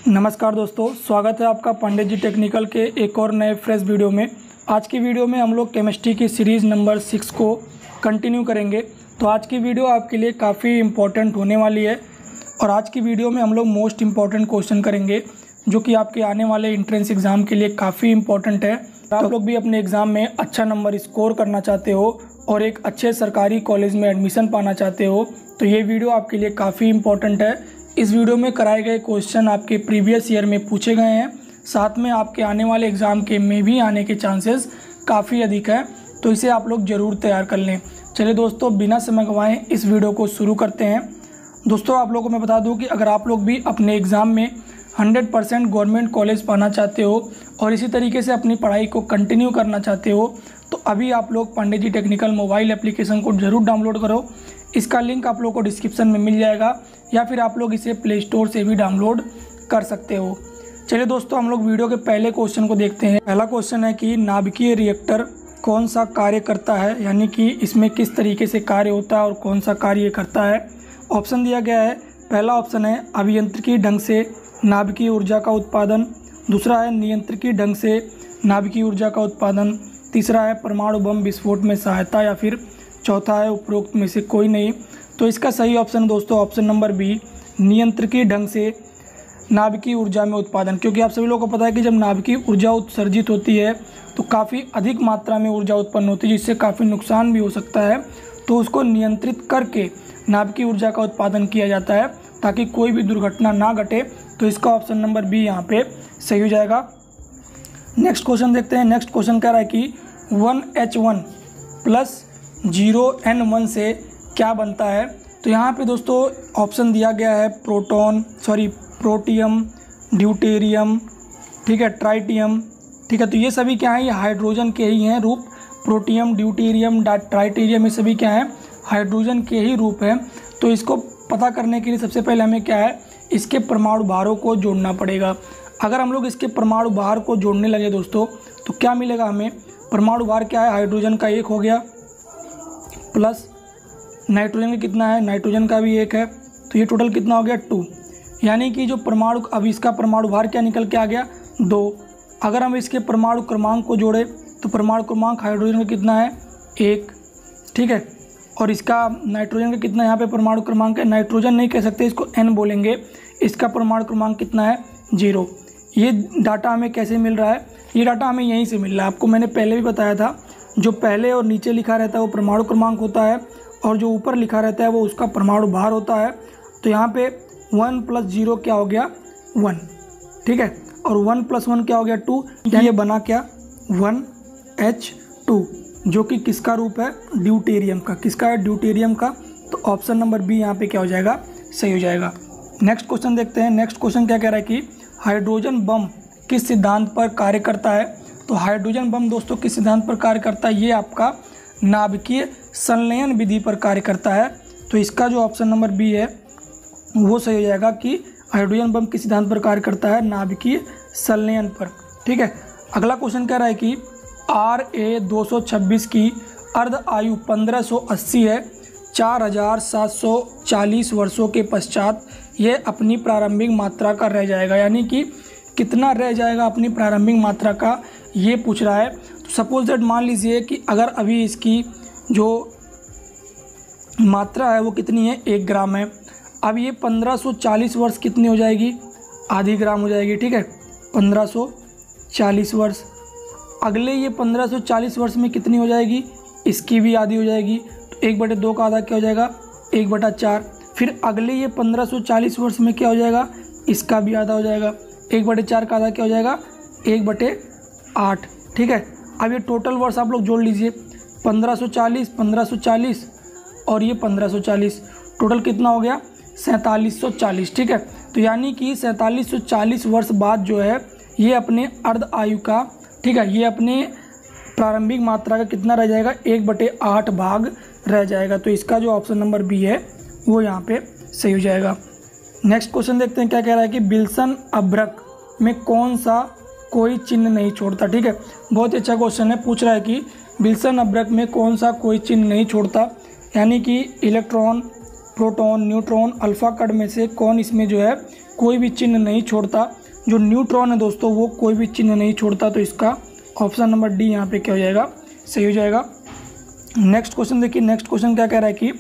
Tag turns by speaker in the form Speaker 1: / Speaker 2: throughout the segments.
Speaker 1: नमस्कार दोस्तों, स्वागत है आपका पंडित जी टेक्निकल के एक और नए फ्रेश वीडियो में। आज की वीडियो में हम लोग केमिस्ट्री की सीरीज़ नंबर 6 को कंटिन्यू करेंगे। तो आज की वीडियो आपके लिए काफ़ी इम्पोर्टेंट होने वाली है और आज की वीडियो में हम लोग मोस्ट इम्पॉर्टेंट क्वेश्चन करेंगे जो कि आपके आने वाले एंट्रेंस एग्ज़ाम के लिए काफ़ी इम्पोर्टेंट है। आप लोग भी अपने एग्ज़ाम में अच्छा नंबर स्कोर करना चाहते हो और एक अच्छे सरकारी कॉलेज में एडमिशन पाना चाहते हो तो ये वीडियो आपके लिए काफ़ी इम्पोर्टेंट है। इस वीडियो में कराए गए क्वेश्चन आपके प्रीवियस ईयर में पूछे गए हैं, साथ में आपके आने वाले एग्ज़ाम के में भी आने के चांसेस काफ़ी अधिक है, तो इसे आप लोग ज़रूर तैयार कर लें। चलिए दोस्तों, बिना समय गंवाए इस वीडियो को शुरू करते हैं। दोस्तों, आप लोगों को मैं बता दूं कि अगर आप लोग भी अपने एग्ज़ाम में 100% गवर्नमेंट कॉलेज पाना चाहते हो और इसी तरीके से अपनी पढ़ाई को कंटिन्यू करना चाहते हो तो अभी आप लोग पंडित जी टेक्निकल मोबाइल एप्लीकेशन को ज़रूर डाउनलोड करो। इसका लिंक आप लोग को डिस्क्रिप्शन में मिल जाएगा या फिर आप लोग इसे प्ले स्टोर से भी डाउनलोड कर सकते हो। चलिए दोस्तों, हम लोग वीडियो के पहले क्वेश्चन को देखते हैं। पहला क्वेश्चन है कि नाभिकीय रिएक्टर कौन सा कार्य करता है, यानी कि इसमें किस तरीके से कार्य होता है और कौन सा कार्य करता है। ऑप्शन दिया गया है। पहला ऑप्शन है अभियांत्रिकी ढंग से नाभिकीय ऊर्जा का उत्पादन, दूसरा है नियंत्रिकी ढंग से नाभिकीय ऊर्जा का उत्पादन, तीसरा है परमाणु बम विस्फोट में सहायता या फिर चौथा है उपरोक्त में से कोई नहीं। तो इसका सही ऑप्शन दोस्तों ऑप्शन नंबर बी, नियंत्रिकी ढंग से नाभिकीय ऊर्जा में उत्पादन। क्योंकि आप सभी लोगों को पता है कि जब नाभिकीय ऊर्जा उत्सर्जित होती है तो काफ़ी अधिक मात्रा में ऊर्जा उत्पन्न होती है जिससे काफ़ी नुकसान भी हो सकता है, तो उसको नियंत्रित करके नाभिकीय ऊर्जा का उत्पादन किया जाता है ताकि कोई भी दुर्घटना ना घटे। तो इसका ऑप्शन नंबर बी यहाँ पे सही हो जाएगा। नेक्स्ट क्वेश्चन देखते हैं। नेक्स्ट क्वेश्चन कह रहा है कि 1H1 प्लस 0N1 से क्या बनता है। तो यहाँ पे दोस्तों ऑप्शन दिया गया है प्रोटियम, ड्यूटेरियम, ठीक है, ट्राइटियम, ठीक है। तो ये सभी क्या है, ये हाइड्रोजन के ही हैं रूप। प्रोटियम, ड्यूटेरियम, ट्राइटेरियम, ये सभी क्या है, हाइड्रोजन के ही रूप हैं। तो इसको पता करने के लिए सबसे पहले हमें क्या है, इसके परमाणु भारों को जोड़ना पड़ेगा। अगर हम लोग इसके परमाणु भार को जोड़ने लगे दोस्तों तो क्या मिलेगा हमें, परमाणु भार क्या है, हाइड्रोजन का 1 हो गया प्लस नाइट्रोजन का कितना है, नाइट्रोजन का भी 1 है, तो ये टोटल कितना हो गया 2। यानी कि जो परमाणु, अब इसका परमाणु भार क्या निकल के आ गया 2। अगर हम इसके परमाणु क्रमांक को जोड़े तो परमाणु क्रमांक हाइड्रोजन का कितना है 1, ठीक है, और इसका नाइट्रोजन का कितना यहाँ पे परमाणु क्रमांक है, नाइट्रोजन नहीं कह सकते, इसको N बोलेंगे। इसका परमाणु क्रमांक कितना है 0। ये डाटा हमें कैसे मिल रहा है, ये डाटा हमें यहीं से मिल रहा है। आपको मैंने पहले भी बताया था, जो पहले और नीचे लिखा रहता है वो परमाणु क्रमांक होता है और जो ऊपर लिखा रहता है वो उसका परमाणु भार होता है। तो यहाँ पे 1 + 0 क्या हो गया 1, ठीक है, और 1 + 1 क्या हो गया 2। ये बना क्या 1H2 जो कि किसका रूप है, ड्यूटेरियम का। किसका है, ड्यूटेरियम का। तो ऑप्शन नंबर बी यहाँ पे क्या हो जाएगा, सही हो जाएगा। नेक्स्ट क्वेश्चन देखते हैं। नेक्स्ट क्वेश्चन क्या कह रहा है कि हाइड्रोजन बम किस सिद्धांत पर कार्य करता है। तो हाइड्रोजन बम दोस्तों किस सिद्धांत पर कार्य करता है, ये आपका नाभिकीय संलयन विधि पर कार्य करता है। तो इसका जो ऑप्शन नंबर बी है वो सही हो जाएगा कि हाइड्रोजन बम किस सिद्धांत पर कार्य करता है, नाभिकीय संलयन पर, ठीक है। अगला क्वेश्चन कह रहा है कि Ra226 की अर्ध आयु 1580 है। 4740 वर्षों के पश्चात ये अपनी प्रारंभिक मात्रा का रह जाएगा, यानी कि कितना रह जाएगा अपनी प्रारंभिक मात्रा का, ये पूछ रहा है। तो सपोज दैट मान लीजिए कि अगर अभी इसकी जो मात्रा है वो कितनी है, 1 ग्राम है। अब ये 1540 वर्ष कितनी हो जाएगी, आधी ग्राम हो जाएगी, ठीक है, 1540 वर्ष। अगले ये 1540 वर्ष में कितनी हो जाएगी, इसकी भी आधी हो जाएगी। तो 1/2 का आधा क्या हो जाएगा, 1/4। फिर अगले ये 1540 वर्ष में क्या हो जाएगा, इसका भी आधा हो जाएगा। 1/4 का आधा क्या हो जाएगा, 1/8, ठीक है। अब ये टोटल वर्ष आप लोग जोड़ लीजिए, 1540 और ये 1540, टोटल कितना हो गया 4740, ठीक है। तो यानी कि 4740 वर्ष बाद जो है ये अपने अर्ध आयु का, ठीक है, ये अपने प्रारंभिक मात्रा का कितना रह जाएगा, 1/8 भाग रह जाएगा। तो इसका जो ऑप्शन नंबर बी है वो यहाँ पे सही हो जाएगा। नेक्स्ट क्वेश्चन देखते हैं क्या कह रहा है कि विल्सन अभ्रक में कौन सा कोई चिन्ह नहीं छोड़ता, ठीक है। बहुत ही अच्छा क्वेश्चन है, पूछ रहा है कि विल्सन अभ्रक में कौन सा कोई चिन्ह नहीं छोड़ता, यानी कि इलेक्ट्रॉन, प्रोटॉन, न्यूट्रॉन, अल्फा कण में से कौन इसमें जो है कोई भी चिन्ह नहीं छोड़ता। जो न्यूट्रॉन है दोस्तों वो कोई भी चिन्ह नहीं छोड़ता। तो इसका ऑप्शन नंबर डी यहाँ पे क्या हो जाएगा, सही हो जाएगा। नेक्स्ट क्वेश्चन देखिए, नेक्स्ट क्वेश्चन क्या कह रहा है कि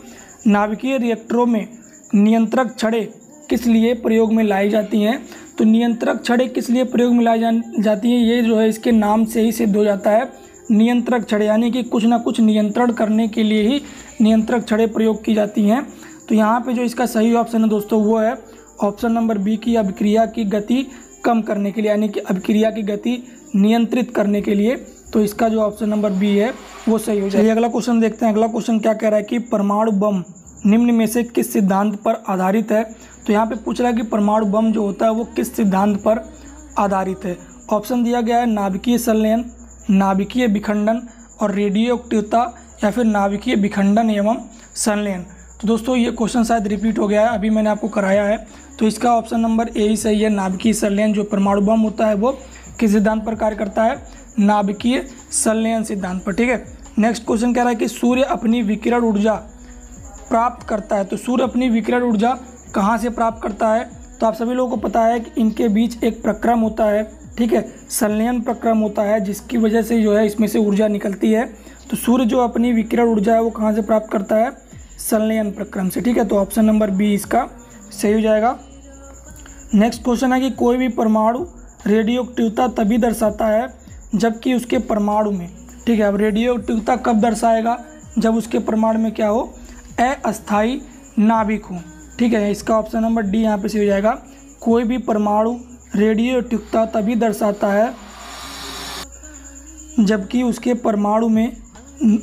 Speaker 1: नाभिकीय रिएक्टरों में नियंत्रक छड़ें किस लिए प्रयोग में लाई जाती हैं। तो नियंत्रक छड़ें किस लिए प्रयोग में लाई जाती हैं, ये जो है इसके नाम से ही सिद्ध हो जाता है। नियंत्रक छड़ें यानी कि कुछ ना कुछ नियंत्रण करने के लिए ही नियंत्रक छड़ें प्रयोग की जाती हैं। तो यहाँ पे जो इसका सही ऑप्शन है दोस्तों वो है ऑप्शन नंबर बी की अभिक्रिया की गति कम करने के लिए, यानी कि अभिक्रिया की गति नियंत्रित करने के लिए। तो इसका जो ऑप्शन नंबर बी है वो सही हो जाएगा। अगला क्वेश्चन देखते हैं। अगला क्वेश्चन क्या कह रहा है कि परमाणु बम निम्न में से किस सिद्धांत पर आधारित है। तो यहाँ पे पूछ रहा है कि परमाणु बम जो होता है वो किस सिद्धांत पर आधारित है। ऑप्शन दिया गया है नाभिकीय संलयन, नाभिकीय विखंडन और रेडियो एक्टिवता, या फिर नाभिकीय विखंडन एवं संलयन। तो दोस्तों ये क्वेश्चन शायद रिपीट हो गया है, अभी मैंने आपको कराया है। तो इसका ऑप्शन नंबर ए ही सही है। नाभिकीय संलयन जो परमाणु बम होता है वो किस सिद्धांत पर कार्य करता है, नाभिकीय संलयन सिद्धांत पर। ठीक है। नेक्स्ट क्वेश्चन कह रहा है कि सूर्य अपनी विकिरण ऊर्जा प्राप्त करता है। तो सूर्य अपनी विकिरण ऊर्जा कहाँ से प्राप्त करता है। तो आप सभी लोगों को पता है कि इनके बीच एक प्रक्रम होता है, ठीक है, संलयन प्रक्रम होता है, जिसकी वजह से जो है इसमें से ऊर्जा निकलती है। तो सूर्य जो अपनी विकिरण ऊर्जा है वो कहाँ से प्राप्त करता है, संलयन प्रक्रम से। ठीक है। तो ऑप्शन नंबर बी इसका सही हो जाएगा। नेक्स्ट क्वेश्चन है कि कोई भी परमाणु रेडियो एक्टिवता तभी दर्शाता है जबकि उसके परमाणु में, ठीक है, अब रेडियो एक्टिवता कब दर्शाएगा, जब उसके परमाणु में क्या हो, अस्थायी नाभिक हो। ठीक है। इसका ऑप्शन नंबर डी यहाँ पे सही हो जाएगा। कोई भी परमाणु रेडियो एक्टिवता तभी दर्शाता है जबकि उसके परमाणु में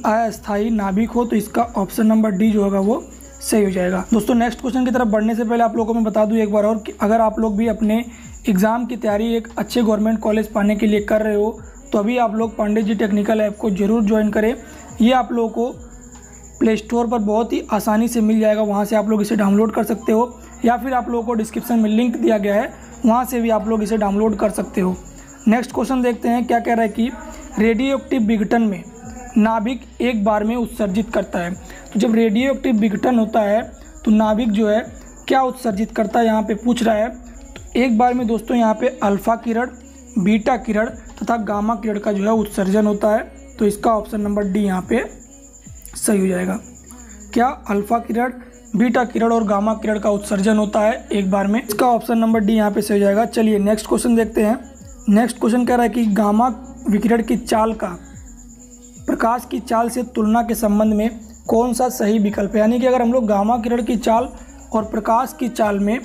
Speaker 1: अस्थायी नाभिक हो। तो इसका ऑप्शन नंबर डी जो होगा वो सही हो जाएगा। दोस्तों नेक्स्ट क्वेश्चन की तरफ बढ़ने से पहले आप लोगों को मैं बता दूं एक बार और कि अगर आप लोग भी अपने एग्ज़ाम की तैयारी एक अच्छे गवर्नमेंट कॉलेज पाने के लिए कर रहे हो तो अभी आप लोग पंडित जी टेक्निकल ऐप को ज़रूर ज्वाइन करें। ये आप लोगों को प्ले स्टोर पर बहुत ही आसानी से मिल जाएगा, वहाँ से आप लोग इसे डाउनलोड कर सकते हो, या फिर आप लोगों को डिस्क्रिप्शन में लिंक दिया गया है, वहाँ से भी आप लोग इसे डाउनलोड कर सकते हो। नेक्स्ट क्वेश्चन देखते हैं। क्या कह रहा है कि रेडियो एक्टिव विघटन में नाभिक एक बार में उत्सर्जित करता है। तो जब रेडियो एक्टिव विघटन होता है तो नाभिक जो है क्या उत्सर्जित करता है, यहाँ पे पूछ रहा है। तो एक बार में दोस्तों यहाँ पे अल्फा किरण, बीटा किरण तथा गामा किरण का जो है उत्सर्जन होता है। तो इसका ऑप्शन नंबर डी यहाँ पे सही हो जाएगा। क्या अल्फा किरण, बीटा किरण और गामा किरण का उत्सर्जन होता है एक बार में। इसका ऑप्शन नंबर डी यहाँ पे सही हो जाएगा। चलिए नेक्स्ट क्वेश्चन देखते हैं। नेक्स्ट क्वेश्चन कह रहा है कि गामा विकिरण की चाल का प्रकाश की चाल से तुलना के संबंध में कौन सा सही विकल्प है। यानी कि अगर हम लोग गामा किरण की चाल और प्रकाश की चाल में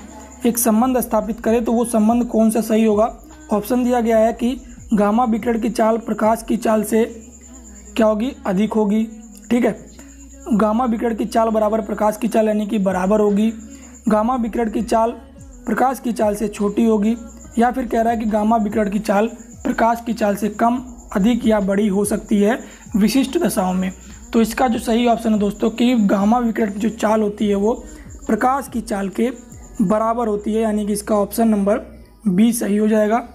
Speaker 1: एक संबंध स्थापित करें तो वो संबंध कौन सा सही होगा। ऑप्शन दिया गया है कि गामा विकिरण की चाल प्रकाश की चाल से क्या होगी, अधिक होगी। ठीक है। गामा विकिरण की चाल बराबर प्रकाश की चाल यानी कि बराबर होगी। गामा विकिरण की चाल प्रकाश की चाल से छोटी होगी, या फिर कह रहा है कि गामा विकिरण की चाल प्रकाश की चाल से कम, अधिक या बड़ी हो सकती है विशिष्ट दशाओं में। तो इसका जो सही ऑप्शन है दोस्तों कि गामा विकिरण की जो चाल होती है वो प्रकाश की चाल के बराबर होती है, यानी कि इसका ऑप्शन नंबर बी सही हो जाएगा।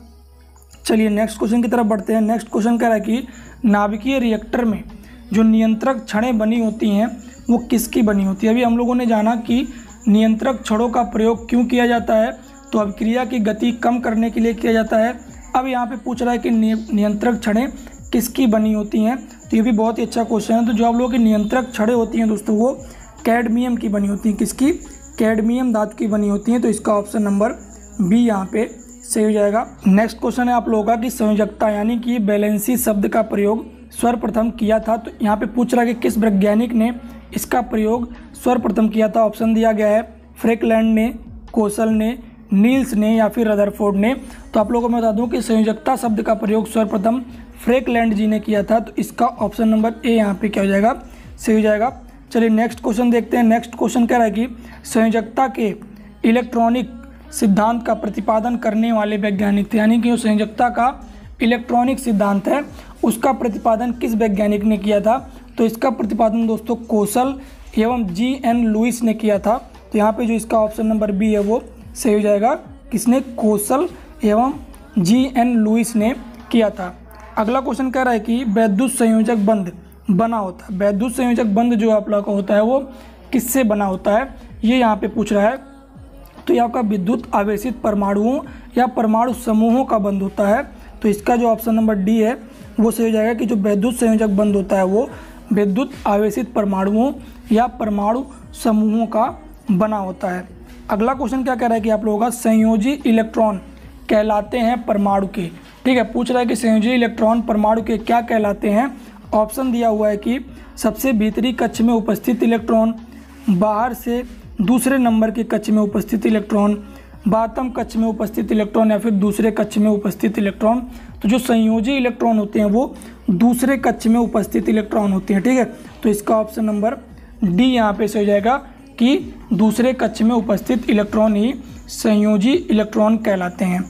Speaker 1: चलिए नेक्स्ट क्वेश्चन की तरफ बढ़ते हैं। नेक्स्ट क्वेश्चन कह रहा है कि नाभिकीय रिएक्टर में जो नियंत्रक छड़ें बनी होती हैं वो किसकी बनी होती है। अभी हम लोगों ने जाना कि नियंत्रक छड़ों का प्रयोग क्यों किया जाता है, तो अभिक्रिया की गति कम करने के लिए किया जाता है। अब यहाँ पे पूछ रहा है कि नियंत्रक छड़ें किसकी बनी होती हैं, तो ये भी बहुत ही अच्छा क्वेश्चन है। तो जो आप लोगों की नियंत्रक छड़ें होती हैं दोस्तों वो कैडमियम की बनी होती हैं। किसकी, कैडमियम धातु की बनी होती हैं। तो इसका ऑप्शन नंबर बी यहाँ पे सही हो जाएगा। नेक्स्ट क्वेश्चन है आप लोगों का कि संयोजकता यानी कि बैलेंसी शब्द का प्रयोग सर्वप्रथम किया था। तो यहाँ पे पूछ रहा है कि किस वैज्ञानिक ने इसका प्रयोग सर्वप्रथम किया था। ऑप्शन दिया गया है फ्रैंकलैंड ने, कोसल ने, नील्स ने या फिर रदरफोर्ड ने। तो आप लोगों को मैं बता दूं कि संयोजकता शब्द का प्रयोग सर्वप्रथम फ्रैंकलैंड जी ने किया था। तो इसका ऑप्शन नंबर ए यहाँ पे क्या हो जाएगा, सही हो जाएगा। चलिए नेक्स्ट क्वेश्चन देखते हैं। नेक्स्ट क्वेश्चन कह रहा है कि संयोजकता के इलेक्ट्रॉनिक सिद्धांत का प्रतिपादन करने वाले वैज्ञानिक थे। यानी कि जो संयोजकता का इलेक्ट्रॉनिक सिद्धांत है उसका प्रतिपादन किस वैज्ञानिक ने किया था। तो इसका प्रतिपादन दोस्तों कोसल एवं जी.एन. लुईस ने किया था। तो यहाँ पे जो इसका ऑप्शन नंबर बी है वो सही हो जाएगा। किसने, कोसल एवं जी.एन. लुईस ने किया था। अगला क्वेश्चन कह रहा है कि वैद्युत संयोजक बंध बना होता है। वैद्युत संयोजक बंध जो आप लोगों का होता है वो किससे बना होता है, ये यहाँ पे पूछ रहा है। तो ये आपका विद्युत आवेशित परमाणुओं या परमाणु समूहों का बंध होता है। तो इसका जो ऑप्शन नंबर डी है वो सही हो जाएगा कि जो विद्युत संयोजक बंध होता है वो विद्युत आवेशित परमाणुओं या परमाणु समूहों का बना होता है। अगला क्वेश्चन क्या कह रहा है कि आप लोगों का संयोजी इलेक्ट्रॉन कहलाते हैं परमाणु के। ठीक है, पूछ रहा है कि संयोजी इलेक्ट्रॉन परमाणु के क्या कहलाते हैं। ऑप्शन दिया हुआ है कि सबसे भीतरी कक्ष में उपस्थित इलेक्ट्रॉन, बाहर से दूसरे नंबर के कक्ष में उपस्थित इलेक्ट्रॉन, बातम कक्ष में उपस्थित इलेक्ट्रॉन या फिर दूसरे कक्ष में उपस्थित इलेक्ट्रॉन। तो जो संयोजी इलेक्ट्रॉन होते हैं वो दूसरे कक्ष में उपस्थित इलेक्ट्रॉन होते हैं। ठीक है, तो इसका ऑप्शन नंबर डी यहाँ पे सही हो जाएगा कि दूसरे कक्ष में उपस्थित इलेक्ट्रॉन ही संयोजी इलेक्ट्रॉन कहलाते हैं।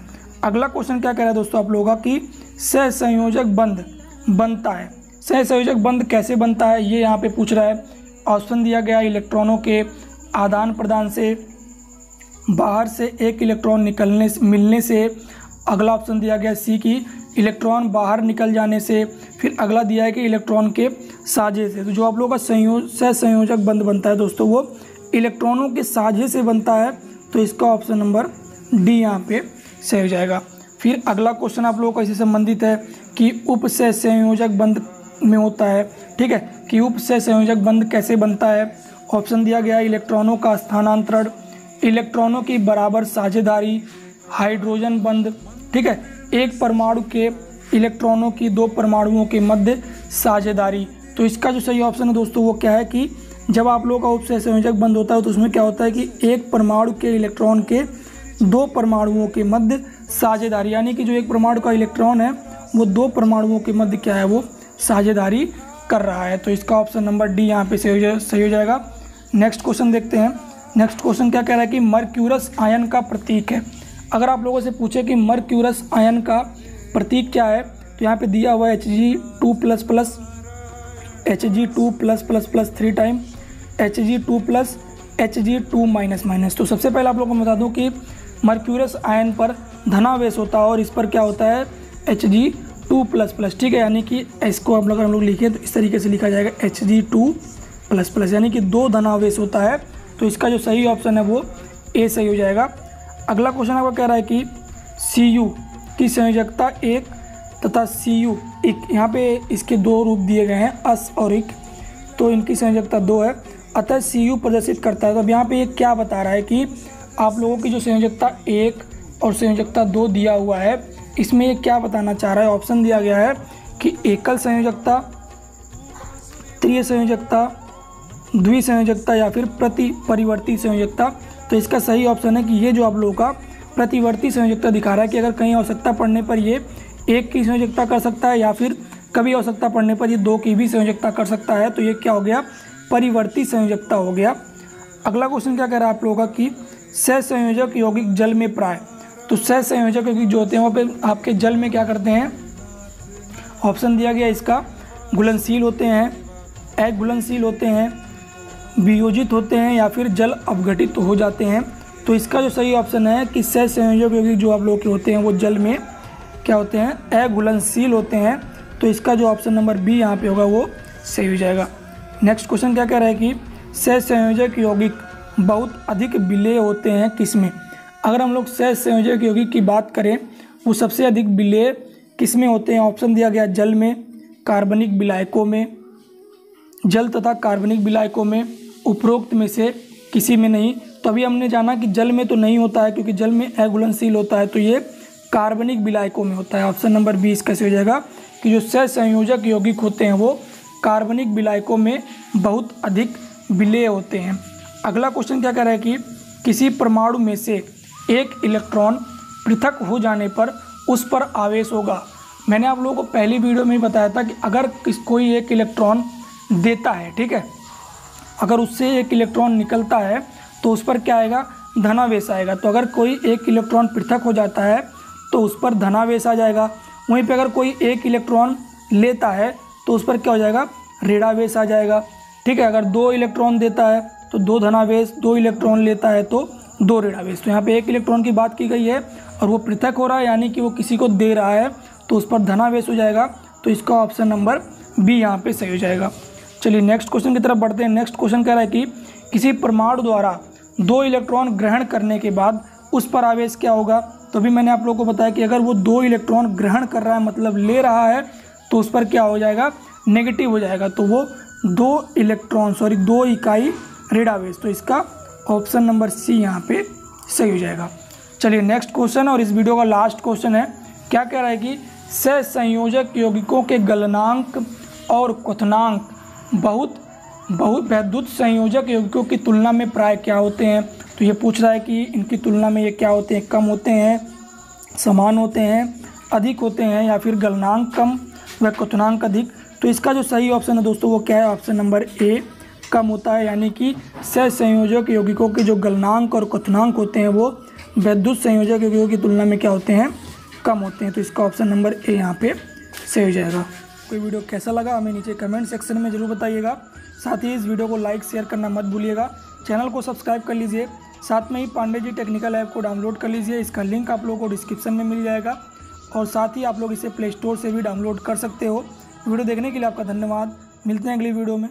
Speaker 1: अगला क्वेश्चन क्या कह रहा है दोस्तों आप लोगों का कि सहसंयोजक बंध बनता है। सहसंयोजक बंध कैसे बनता है ये यहाँ पे पूछ रहा है। ऑप्शन दिया गया इलेक्ट्रॉनों के आदान प्रदान से, बाहर से एक इलेक्ट्रॉन मिलने से, अगला ऑप्शन दिया गया सी की इलेक्ट्रॉन बाहर निकल जाने से, फिर अगला दिया है कि इलेक्ट्रॉन के साझे से। तो जो आप लोगों का सहसंयोजक बंध बनता है दोस्तों वो इलेक्ट्रॉनों के साझे से बनता है। तो इसका ऑप्शन नंबर डी यहाँ पे सही हो जाएगा। फिर अगला क्वेश्चन आप लोगों का इससे संबंधित है कि उपसहसंयोजक बंध में होता है। ठीक है, कि उपसहसंयोजक बंध कैसे बनता है। ऑप्शन दिया गया इलेक्ट्रॉनों का स्थानांतरण, इलेक्ट्रॉनों की बराबर साझेदारी, हाइड्रोजन बंध। ठीक है, एक परमाणु के इलेक्ट्रॉनों की दो परमाणुओं के मध्य साझेदारी। तो इसका जो सही ऑप्शन है दोस्तों वो क्या है कि जब आप लोगों का उपसहसंयोजक बंध होता है तो उसमें क्या होता है कि एक परमाणु के इलेक्ट्रॉन के दो परमाणुओं के मध्य साझेदारी, यानी कि जो एक परमाणु का इलेक्ट्रॉन है वो दो परमाणुओं के मध्य क्या है वो साझेदारी कर रहा है। तो इसका ऑप्शन नंबर डी यहाँ पे सही हो जाएगा। नेक्स्ट क्वेश्चन देखते हैं। नेक्स्ट क्वेश्चन क्या कह रहा है कि मर्क्यूरस आयन का प्रतीक है। अगर आप लोगों से पूछे कि मर्क्यूरस आयन का प्रतीक क्या है तो यहाँ पे दिया हुआ है Hg2++, Hg2+++ 3 time, Hg2+, Hg2-। तो सबसे पहले आप लोगों को बता दूँ कि मर्क्यूरस आयन पर धनावेश होता है और इस पर क्या होता है Hg2++। ठीक है, यानी कि इसको हम लोग लिखे तो इस तरीके से लिखा जाएगा Hg2++, यानी कि दो धनावेश होता है। तो इसका जो सही ऑप्शन है वो ए सही हो जाएगा। अगला क्वेश्चन आपका कह रहा है कि Cu की संयोजकता 1 तथा Cu इक, यहाँ पे इसके दो रूप दिए गए हैं अस और इक, तो इनकी संयोजकता 2 है, अतः Cu प्रदर्शित करता है। तो अब यहाँ पे ये क्या बता रहा है कि आप लोगों की जो संयोजकता 1 और संयोजकता 2 दिया हुआ है इसमें ये क्या बताना चाह रहा है। ऑप्शन दिया गया है कि एकल संयोजकता, त्रिय संयोजकता, द्विसंयोजकता या फिर परिवर्ती संयोजकता। तो इसका सही ऑप्शन है कि ये जो आप लोगों का प्रतिवर्ती संयोजकता दिखा रहा है कि अगर कहीं आवश्यकता पड़ने पर ये 1 की संयोजकता कर सकता है या फिर कभी आवश्यकता पड़ने पर ये 2 की भी संयोजकता कर सकता है। तो ये क्या हो गया, परिवर्ती संयोजकता हो गया। अगला क्वेश्चन क्या कह रहा है आप लोगों का कि सहसंयोजक यौगिक जल में प्राय। तो सहसंयोजक यौगिक जो होते हैं वो पे आपके जल में क्या करते हैं। ऑप्शन दिया गया इसका घुलनशील होते हैं, अघुलनशील होते हैं, वियोजित होते हैं या फिर जल अपघटित हो जाते हैं। तो इसका जो सही ऑप्शन है कि सहसंयोजक यौगिक जो आप लोगों के होते हैं वो जल में क्या होते हैं, अघुलनशील होते हैं। तो इसका जो ऑप्शन नंबर बी यहाँ पे होगा वो सही हो जाएगा। नेक्स्ट क्वेश्चन क्या कह रहा है कि सहसंयोजक यौगिक बहुत अधिक विलेय होते हैं किसमें। अगर हम लोग सहसंयोजक यौगिक की बात करें वो सबसे अधिक विलेय किसमें होते हैं। ऑप्शन दिया गया जल में, कार्बनिक विलायकों में, जल तथा कार्बनिक विलायकों में, उपरोक्त में से किसी में नहीं। तो अभी हमने जाना कि जल में तो नहीं होता है क्योंकि जल में अघुलनशील होता है, तो ये कार्बनिक विलायकों में होता है। ऑप्शन नंबर 20 कैसे हो जाएगा कि जो सहसंयोजक यौगिक होते हैं वो कार्बनिक विलायकों में बहुत अधिक विलेय होते हैं। अगला क्वेश्चन क्या कह रहा है कि किसी परमाणु में से एक इलेक्ट्रॉन पृथक हो जाने पर उस पर आवेश होगा। मैंने आप लोगों को पहली वीडियो में ही बताया था कि अगर कोई एक इलेक्ट्रॉन देता है, ठीक है, अगर उससे एक इलेक्ट्रॉन निकलता है तो उस पर क्या आएगा, धनावेश आएगा। तो अगर कोई एक इलेक्ट्रॉन पृथक हो जाता है तो उस पर धनावेश आ जाएगा। वहीं पे अगर कोई एक इलेक्ट्रॉन लेता है तो उस पर क्या हो जाएगा, ऋणावेश आ जाएगा। ठीक है, अगर 2 इलेक्ट्रॉन देता है तो 2 धनावेश, 2 इलेक्ट्रॉन लेता है तो 2 ऋणावेश। तो यहाँ पे एक इलेक्ट्रॉन की बात की गई है और वो पृथक हो रहा है यानी कि वो किसी को दे रहा है तो उस पर धनावेश हो जाएगा। तो इसका ऑप्शन नंबर बी यहाँ पे सही हो जाएगा। चलिए नेक्स्ट क्वेश्चन की तरफ बढ़ते हैं। नेक्स्ट क्वेश्चन कह रहा है कि किसी परमाणु द्वारा 2 इलेक्ट्रॉन ग्रहण करने के बाद उस पर आवेश क्या होगा। तो भी मैंने आप लोगों को बताया कि अगर वो 2 इलेक्ट्रॉन ग्रहण कर रहा है मतलब ले रहा है तो उस पर क्या हो जाएगा, नेगेटिव हो जाएगा। तो वो 2 इकाई ऋण आवेश। तो इसका ऑप्शन नंबर सी यहाँ पे सही हो जाएगा। चलिए नेक्स्ट क्वेश्चन, और इस वीडियो का लास्ट क्वेश्चन है। क्या कह रहा है कि सहसंयोजक यौगिकों के गलनांक और क्वथनांक बहुत वैद्युत संयोजक यौगिकों की तुलना में प्राय क्या होते हैं। तो ये पूछ रहा है कि इनकी तुलना में ये क्या होते हैं, कम होते हैं, समान होते हैं, अधिक होते हैं, या फिर गलनांक कम व क्वथनांक अधिक। तो इसका जो सही ऑप्शन है दोस्तों वो क्या है, ऑप्शन नंबर ए कम होता है। यानी कि सहसंयोजक यौगिकों के जो गलनांक और क्वथनांक होते हैं वो वैद्युत संयोजक यौगिकों की तुलना में क्या होते हैं, कम होते हैं। तो इसका ऑप्शन नंबर ए यहाँ पे सही हो जाएगा। कोई वीडियो कैसा लगा हमें नीचे कमेंट सेक्शन में ज़रूर बताइएगा। साथ ही इस वीडियो को लाइक शेयर करना मत भूलिएगा। चैनल को सब्सक्राइब कर लीजिए। साथ में ही पांडे जी टेक्निकल ऐप को डाउनलोड कर लीजिए। इसका लिंक आप लोगों को डिस्क्रिप्शन में मिल जाएगा, और साथ ही आप लोग इसे प्ले स्टोर से भी डाउनलोड कर सकते हो। वीडियो देखने के लिए आपका धन्यवाद। मिलते हैं अगली वीडियो में।